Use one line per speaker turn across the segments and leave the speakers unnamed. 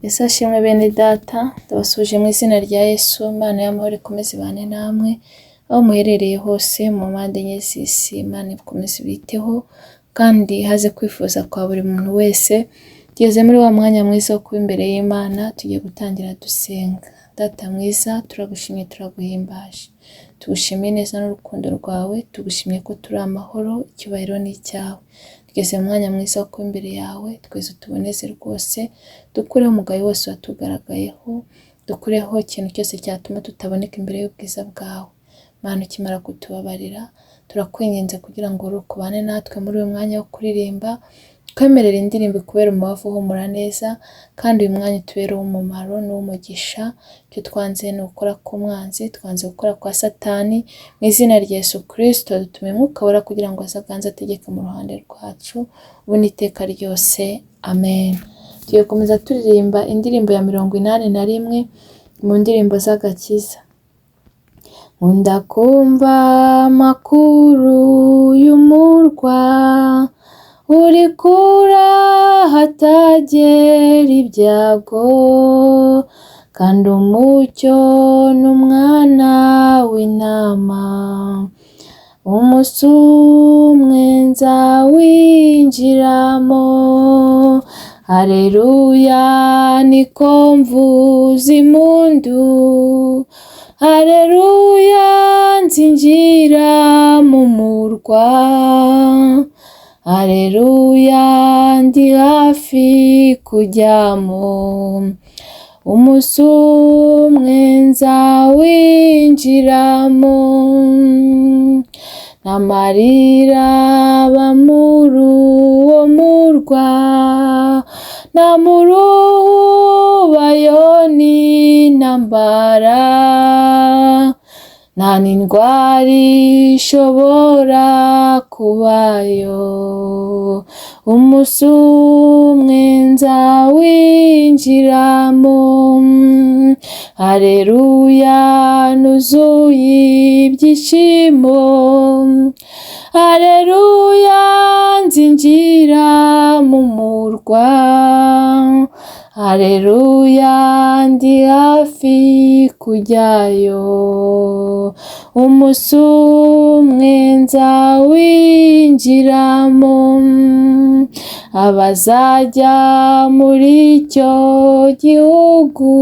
Yesu ashimwe bene data, ndabasuje mu izina rya Yesu. Imana y'amahoro ikomeze ibane namwe aho muherereye hose mu mpande enye z'isi. Imana ikomeze ibiteho kandi haze kwifuza kwa buri muntu wese. Tugeze muri wa mwanya mwiza wo kuba imbere y'Imana, tugiye gutangira dusenga. Data mwiza, turagushimye, turaguhimbaje, tugushimiye neza n'urukundo rwawe, tugushimiye ko turi amahoro, icyubahiro ni icyawe. Tugeze mu mwanya mwiza wo kuba imbere yawe, twese tuboneze rwose, dukureho umugayo wose watugaragayeho, dukureho ikintu cyose cyatuma tutaboneka imbere y'ubwiza bwawe. Mana, ukimara kutubabarira, turakwinginze kugira ngo ukubane natwe muri uyu mwanya wo kuririmba, twemerera indirimbo kubera umubavu uhumura neza, kandi uyu mwanya utubereho umumaro n'umugisha. Icyo twanze ni ukora k'umwanzi, twanze gukora kwa Satani. Mu izina rya Yesu Kristo dutume Mwuka Wera kugira ngo azaganze ategeke mu ruhande rwacu ubu n'iteka ryose, amen. Tugiye gukomeza turirimba indirimbo ya 81 mu ndirimbo z'agakiza. Nkunda kumva amakuru y'umurwa uri kure hatagera ibyago, kandi umucyo n'umwana w'intama umunsi umwe nzawinjiramo. Haleluya, niko mvuza impundu, haleluya, nzinjira mu murwa, haleluya, ndi hafi kujyamo, umunsi umwe nzawinjiramo. N'amarira aba muri uwo murwa, nta murubayo n'intambara, nta n'indwara ishobora kubayo, umunsi umwe nzawinjiramo. Haleluya, nuzuye ibyishimo, haleluya, nzinjira mu murwa, haleluya, ndi hafi kujyayo, umunsi umwe nzawinjiramo. Abazajya muri icyo gihugu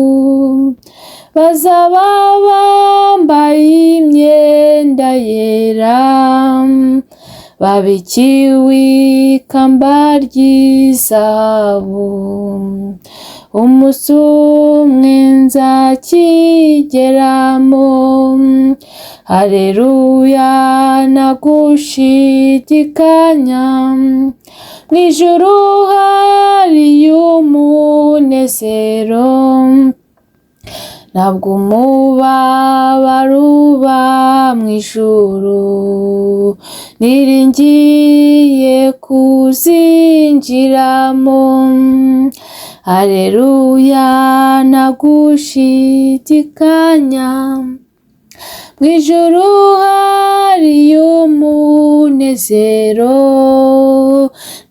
bazaba bambaye imyenda yera, babikiwe ikamba ry'izahabu, umunsi umwe nzakigeramo. Haleluya, nagushidikanya, mu ijuru hariyo umunezero, ntabwo umubabaro uba mu ijuru, niringiye kuzinjiramo. Haleluya, nagushidikanya, mu ijuru hariyo umunezero,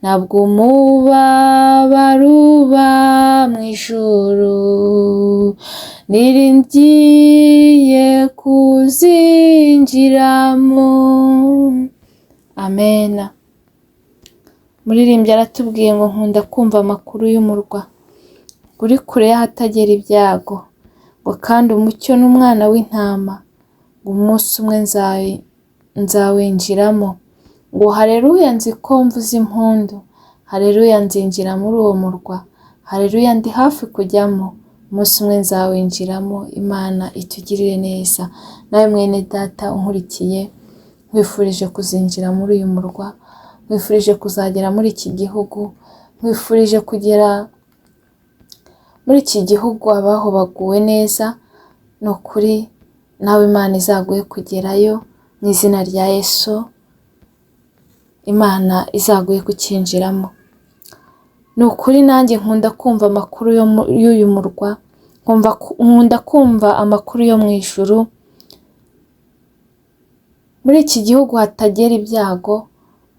ntabwo umubabaro uba mu ijuru, niringiye kuzinjiramo. Amena. Umuririmbyi aratubwiye ngo nkunda kumva amakuru y'umurwa uri kure y'ahatagera ibyago, ngo kandi umucyo n'umwana w'intama, ngo umunsi umwe nzawinjiramo. Ngo haleluya, nzi ko mvuza impundu, haleluya, nzinjira muri uwo murwa, haleluya, ndi hafi kujyamo, umunsi umwe nzawinjiramo. Imana itugirire neza. Nawe mwene data unkurikiye, nkwifurije kuzinjira muri uyu murwa, nkwifurije kuzagera muri iki gihugu, nkwifurije kugera muri iki gihugu abaho baguwe neza. Ni ukuri nawe Imana izaguhe kugerayo mu izina rya Yesu. Imana izaguhe kukinjiramo. Ni ukuri nanjye nkunda kumva amakuru y'uyu murwa, nkunda kumva amakuru yo mu ijuru. Muri iki gihugu hatagera ibyago,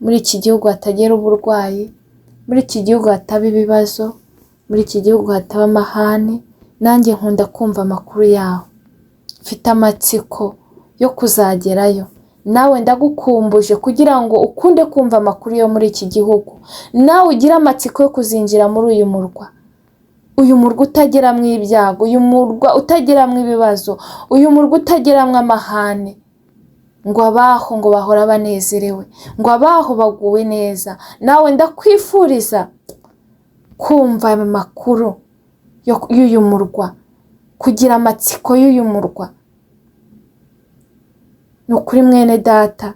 muri iki gihugu hatagera uburwayi, muri iki gihugu hataba ibibazo, muri iki gihugu hataba amahane, nanjye nkunda kumva amakuru yaho, mfite amatsiko yo kuzagerayo. Nawe ndagukumbuje kugira ngo ukunde kumva amakuru yo muri iki gihugu, nawe ugire amatsiko yo kuzinjira muri uyu murwa, uyu murwa utageramwo ibyago, uyu murwa utageramwo ibibazo, uyu murwa utageramwo amahane, ngo abaho ngo bahora banezerewe, ngo abaho baguwe neza. Nawe ndakwifuriza kumva amakuru y'uyu murwa, kugira amatsiko y'uyu murwa. Ni ukuri mwene data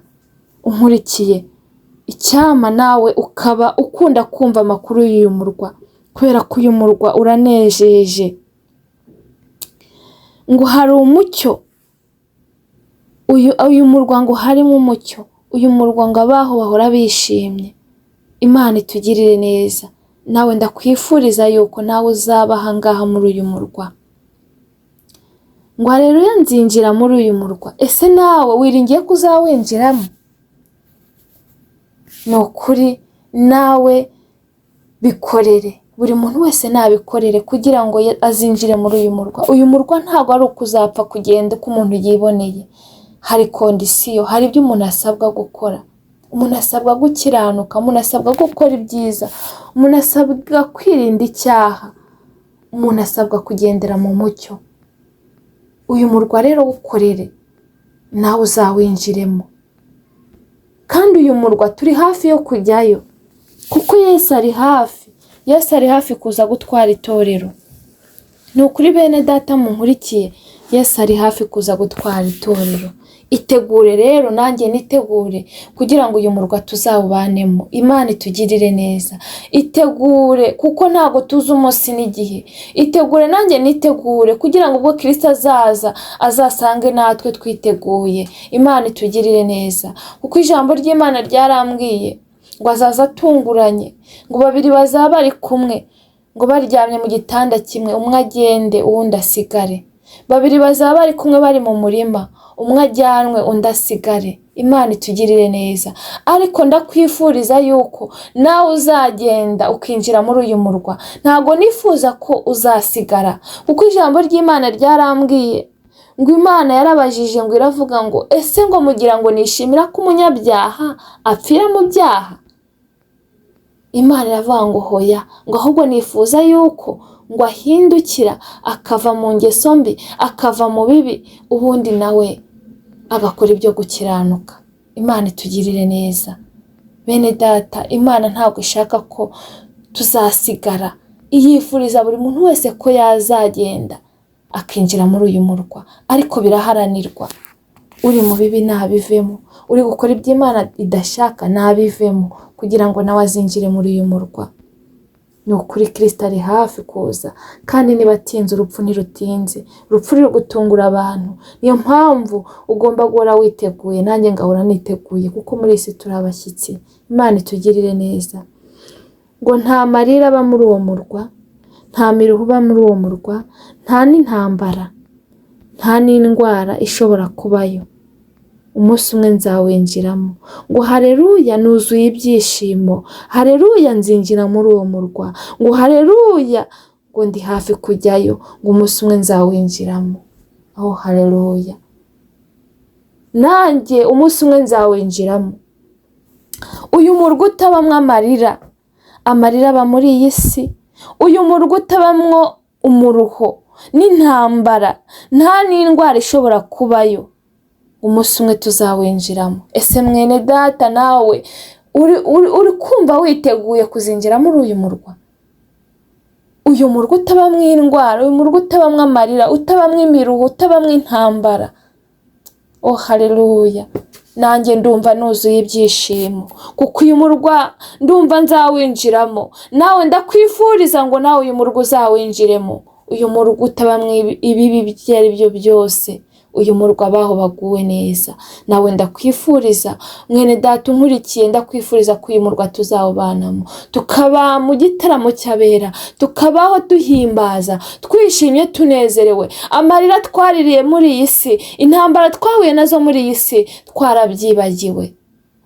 unkurikiye, icyama nawe ukaba ukunda kumva amakuru y'uyu murwa, kubera ko uyu murwa uranejeje, ngo hari umucyo, uyu murwa ngo harimo umucyo, uyu murwa ngo abaho bahora bishimye. Imana itugirire neza. Nawe ndakwifuriza yuko nawe uzaba aha ngaha muri uyu murwa. Ngo rero nzinjira muri uyu murwa, ese nawe wiringiye kuzawinjiramo? Ni ukuri nawe bikorere, buri muntu wese nabikorere kugira ngo azinjire muri uyu murwa. Uyu murwa ntabwo ari ukuzapfa kugenda uko umuntu yiboneye, hari kondisiyo, hari ibyo umuntu asabwa gukora. Umuntu asabwa gukiranuka, umuntu asabwa gukora ibyiza, umuntu asabwa kwirinda icyaha, umuntu asabwa kugendera mu mucyo. Uyu murwa rero ukorere, nawe uzawinjiremo. Kandi uyu murwa turi hafi yo kujyayo, kuko Yesu ari hafi. Yesu ari hafi kuza gutwara itorero. Ni ukuri bene data munkurikiye, Yesu ari hafi kuza gutwara itorero. Itegure rero, nanjye nitegure kugira ngo uyu murwa tuzawubanemo. Imana itugirire neza. Itegure kuko ntago tuzi umunsi n'igihe. Itegure nanjye nitegure kugira ngo ubwo Kristo azaza azasange natwe twiteguye. Imana itugirire neza, kuko ijambo ry'Imana ryarambwiye ngo azaza atunguranye, ngo babiri bazaba bari kumwe, ngo baryamye mu gitanda kimwe, umwe agende uwundi asigare. Babiri bazaba bari kumwe bari mu murima, umwe ajyanwe undi asigare. Imana itugirire neza. Ariko ndakwifuriza yuko nawe uzagenda ukinjira muri uyu murwa. Ntago nifuza ko uzasigara, kuko ijambo ry'Imana ryarambwiye ngo Imana yarabajije ngo iravuga ngo ese ngo mugira ngo nishimira ko umunyabyaha apfira mu byaha? Imana iravuga ngo hoya, ngo ahubwo nifuza yuko ngo ahindukira akava mu ngeso mbi, akava mu bibi, ubundi nawe agakora ibyo gukiranuka. Imana itugirire neza. Bene data, Imana ntabwo ishaka ko tuzasigara. Iyifuriza buri muntu wese ko yazagenda akinjira muri uyu murwa, ariko biraharanirwa. Uri mu bibi ntabivemo, uri gukora ibyo Imana idashaka ntabivemo, kugira ngo nawe azinjire muri uyu murwa. Ni ukuri Kristo ari hafi kuza, kandi niba atinze urupfu ntirutinze. Urupfu ruri gutungura abantu. Niyo mpamvu ugomba guhora witeguye, nanjye ngahora niteguye, kuko muri isi turi abashyitsi. Imana itugirire neza. Ngo nta marira aba muri uwo murwa, nta miruho iba muri uwo murwa, nta n'intambara, nta n'indwara ishobora kubayo. Umunsi umwe nzawinjiramo. Ngo haleluya, nuzuye ibyishimo. Haleluya, nzinjira muri uwo murwa. Ngo haleluya, ngo ndi hafi kujyayo. Ngo umunsi umwe nzawinjiramo. Oh haleluya. Nanjye umunsi umwe nzawinjiramo. Uyu murwa utabamwo amarira, amarira aba muri iyi si. Uyu murwa utabamwo umuruho n'intambara, nta n'indwara ishobora kubayo. Umunsi umwe tuzawinjiramo. Ese mwene data nawe uri kumva witeguye kuzinjira muri uyu murwa? Uyu murwa utabamwo indwara, uyu murwa utabamwo amarira, utabamwo imiruho, utabamwo intambara. Oh haleluya. Nanjye ndumva nuzuye ibyishimo, kuko uyu murwa ndumva nzawinjiramo. Nawe ndakwifuriza ngo nawe uyu murwa uzawinjiremo. Uyu murwa utabamwo ibibi ibyo ari byo byose. Uyu murwa abaho baguwe neza. Nawe ndakwifuriza mwene data unkurikiye, ndakwifuriza ko uyu murwa tuzawubanamo, tukaba mu gitaramo cy'abera, tukabaho duhimbaza, twishimye, tunezerewe. Amarira twaririye muri iyi si, intambara twahuye nazo muri iyi si, twarabyibagiwe.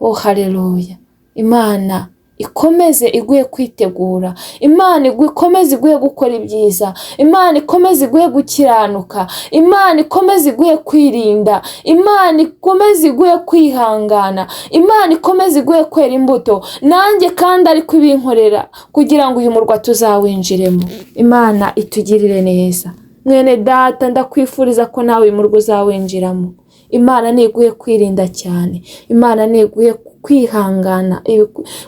Oh haleluya. Imana ikomeze iguhe kwitegura, Imana ikomeze iguhe gukora ibyiza, Imana ikomeze iguhe gukiranuka, Imana ikomeze iguhe kwirinda, Imana ikomeze iguhe kwihangana, Imana ikomeze iguhe kwera imbuto, nanjye kandi ariko ibinkorera kugira ngo uyu murwa tuzawinjiremo. Imana itugirire neza. Mwene data, ndakwifuriza ko nawe uyu murwa uzawinjiramo. Imana niguhe kwirinda cyane, Imana niguhe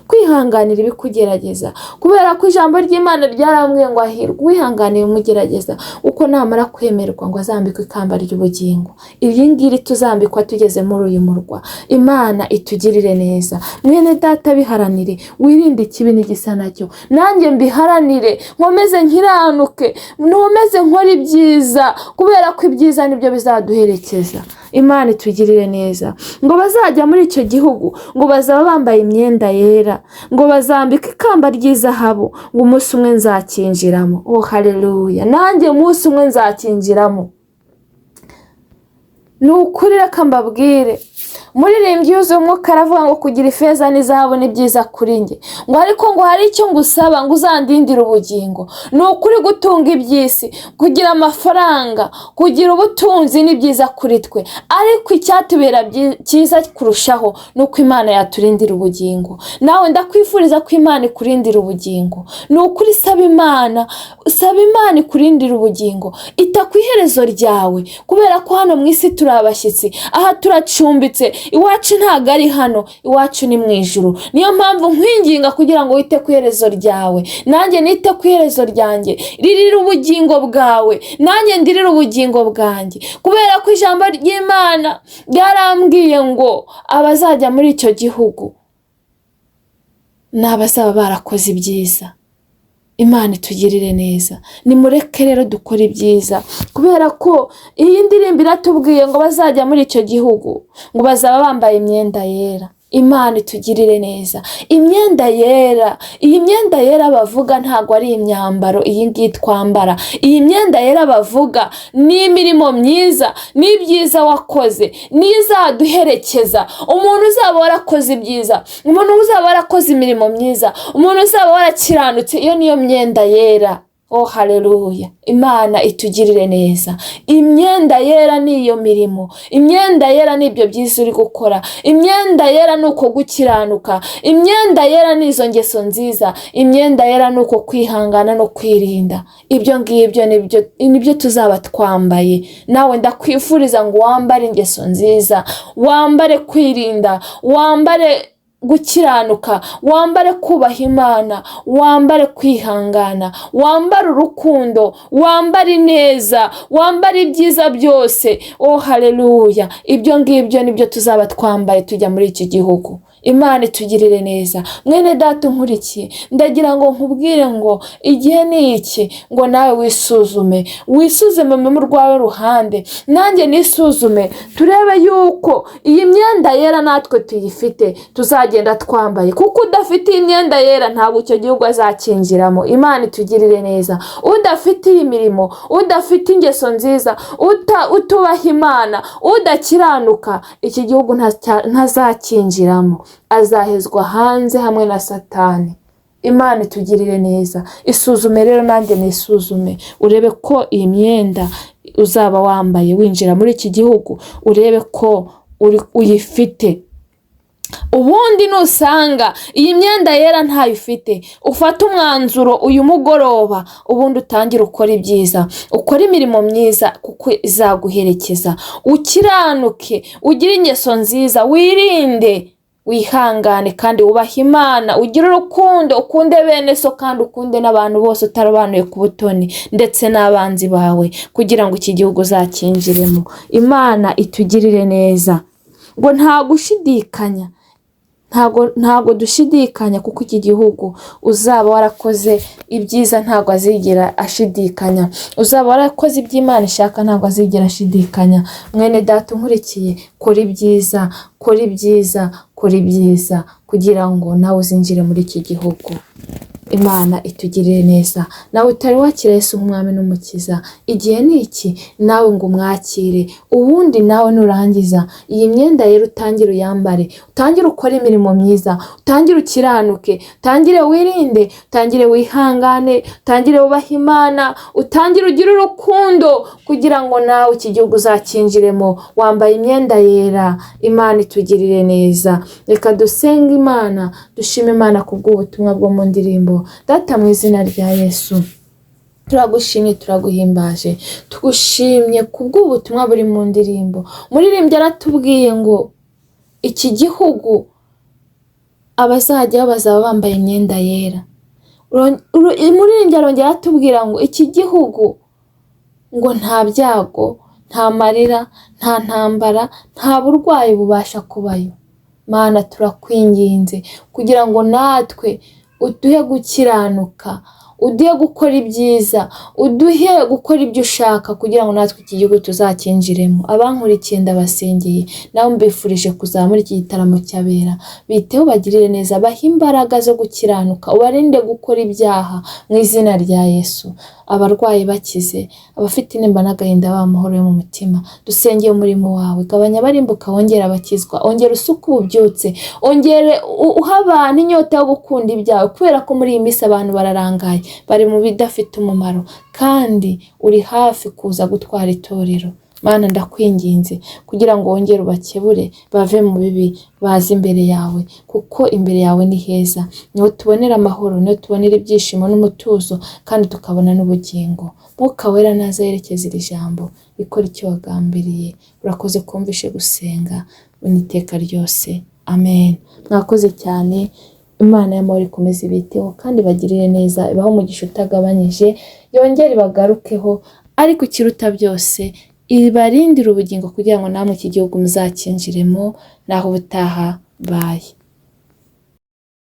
kwihanganira ibikugerageza, kubera ko ijambo ry'Imana ryarambwiye ngo ahirwa uwihanganiye umugerageza, uko namara kwemerwa ngo azambikwe ikamba ry'ubugingo. Iri ngiri tuzambikwa tugeze muri uyu murwa. Imana itugirire neza. Mwene data, biharanire, wirinde ikibi n'igisa nacyo, nanjye mbiharanire, nkomeze nkiranuke, nkomeze nkora ibyiza, kubera ko ibyiza nibyo bizaduherekeza. Imana itugirire neza. Ngo bazajya muri icyo gihugu, ngo bazaba bambaye imyenda yera, ngo bazambika ikamba ry'izahabu, ngo umunsi umwe nzakinjiramo. Oh haleluya! Nanjye umunsi umwe nzakinjiramo. Ni ukuri, reka mbabwire, umuririmbyi yuzuye umwuka aravuga ngo kugira ifeza n'izahabu ni byiza kuri njye, ngo ariko ngo hari icyo ngusaba, ngo uzandindire ubugingo. Ni ukuri, gutunga iby'isi, kugira amafaranga, kugira ubutunzi ni byiza kuri twe, ariko icyatubera cyiza kurushaho ni uko Imana yaturindira ubugingo. Nawe ndakwifuriza ko Imana ikurindira ubugingo. Ni ukuri, saba Imana ikurindira ubugingo, ita ku iherezo ryawe, kubera ko hano mu isi turi abashyitsi, aha turacumbitse, iwacu ntabwo ari hano, iwacu ni mu ijuru. Niyo mpamvu nkwinginga kugira ngo wite ku iherezo ryawe, nanjye nite ku iherezo ryanjye. Ririra ubugingo bwawe, nanjye ndirira ubugingo bwanjye, kubera ko ijambo ry'Imana ryarambwiye ngo abazajya muri icyo gihugu ni abazaba barakoze ibyiza. Imana itugirire neza. Nimureke rero dukore ibyiza, kubera ko iyi ndirimbo iratubwiye ngo bazajya muri icyo gihugu, ngo bazaba bambaye imyenda yera. Imana itugirire neza. Imyenda yera, iyi myenda yera bavuga ntabwo ari imyambaro iyi ngiyi twambara. Iyi myenda yera bavuga ni imirimo myiza, ni ibyiza wakoze, n'izaduherekeza. Umuntu uzaba warakoze ibyiza, umuntu uzaba warakoze imirimo myiza, umuntu uzaba warakiranutse, iyo niyo myenda yera. Oh haleluya! Imana itugirire neza. Imyenda yera ni iyo mirimo, imyenda yera ni ibyo byiza uri gukora, imyenda yera ni uko gukiranuka, imyenda yera ni izo ngeso nziza, imyenda yera ni uko kwihangana no kwirinda. Ibyo ngibyo nibyo tuzaba twambaye. Nawe ndakwifuriza ngo wambare ingeso nziza, wambare kwirinda, wambare gukiranuka, wambare kubaha Imana, wambare kwihangana, wambare urukundo, wambare neza, wambare ibyiza byose. Oh haleluya! Ibyo ngibyo nibyo tuzaba twambaye tujya muri iki gihugu. Imana itugirire neza. Mwene data unkurikiye, ndagira ngo nkubwire ngo igihe ni iki, ngo nawe wisuzume mu rwawe ruhande, nanjye nisuzume, turebe yuko iyi myenda yera natwe tuyifite, tuzagenda twambaye. Kuko udafite iyi myenda yera ntabwo icyo gihugu azakinjiramo. Imana itugirire neza. Udafite iyi mirimo, udafite ingeso nziza, utubaha Imana, udakiranuka, iki gihugu ntazakinjiramo, azahezwa hanze hamwe na Satani. Imana itugirire neza. Isuzume rero, nanjye nisuzume, urebe ko iyi myenda uzaba wambaye winjira muri iki gihugu, urebe ko uyifite. Ubundi nusanga iyi myenda yera ntayo ufite, ufata umwanzuro uyu mugoroba, ubundi utangire ukora ibyiza, ukora imirimo myiza, kuko izaguherekeza. Ukiranuke, ugire ingeso nziza, wirinde, wihangane kandi wubahe Imana, ugire urukundo, ukunde bene so kandi ukunde n'abantu bose utarobanuye ku butoni, ndetse n'abanzi bawe, kugira ngo iki gihugu uzakinjiremo. Imana itugirire neza. Ngo nta gushidikanya, ntago dushidikanya, kuko iki gihugu uzaba warakoze ibyiza ntago azigera ashidikanya. Uzaba warakoze iby'Imana ishaka ntago azigera ashidikanya. Mwene data unkurikiye, kora ibyiza, kora ibyiza, kora ibyiza, kugira ngo nawe uzinjire muri iki gihugu. Imana itugirire neza. Nawe utari wakira Yesu nk'umwami n'umukiza, igihe ni iki nawe ngo umwakire. Ubundi nawe nurangiza iyi myenda yera utangire uyambare, utangire ukore imirimo myiza, utangire ukiranuke, utangire wirinde, utangire wihangane, utangire wubahe Imana, utangire ugire urukundo, kugira ngo nawe iki gihugu uzakinjiremo wambaye imyenda yera. Imana itugirire neza. Reka dusenge Imana, dushime Imana kubw'ubutumwa bwo mu ndirimbo. Data, mu izina rya Yesu turagushimye, turaguhimbaje, tugushimye kubw'ubutumwa buri mu ndirimbo. Umuririmbyi aratubwiye ngo iki gihugu abazajyaho bazaba bambaye imyenda yera. Umuririmbyi arongera aratubwira ngo iki gihugu ngo nta byago, nta marira, nta ntambara, nta burwayi bubasha kubayo. Mana, turakwinginze kugira ngo natwe uduhe gukiranuka, uduhe gukora ibyiza, uduhe gukora ibyo ushaka, kugira ngo natwe iki gihugu tuzakinjiremo. Abankurikiye ndabasengeye, nawe mbifurije kuzaba muri iki gitaramo cy'abera. Biteho, bagirire neza, bahe imbaraga zo gukiranuka, ubarinde gukora ibyaha mu izina rya Yesu. Abarwayi bakize, abafite intimba n'agahinda baha amahoro yo mu mutima. Dusengeye umurimo wawe, gabanya abarimbuka, wongera abakizwa, ongera usuke ububyutse, ongere uha abantu inyota yo gukunda ibyawe, kubera ko muri iyi minsi abantu bararangaye, bari mu bidafite umumaro, kandi uri hafi kuza gutwara itorero. Mana, ndakwinginze kugira ngo wongere ubakebure, bave mu bibi, baze imbere yawe, kuko imbere yawe ni heza. Niho tubonera amahoro, niho tubonera ibyishimo n'umutuzo, kandi tukabona n'ubugingo. Mwuka Wera naza yerekeza iri jambo, ikora icyo wagambiriye. Urakoze kumvishe gusenga uniteka ryose. Amen. Mwakoze cyane. Imana y'amahoro ikomeze ibiteho kandi bagirire neza, ibaho umugisha utagabanyije, yongere ibagarukeho, ariko ikiruta byose ibarindire ubugingo, kugira ngo namwe iki gihugu muzakinjiremo. Naho ubutaha. Bye.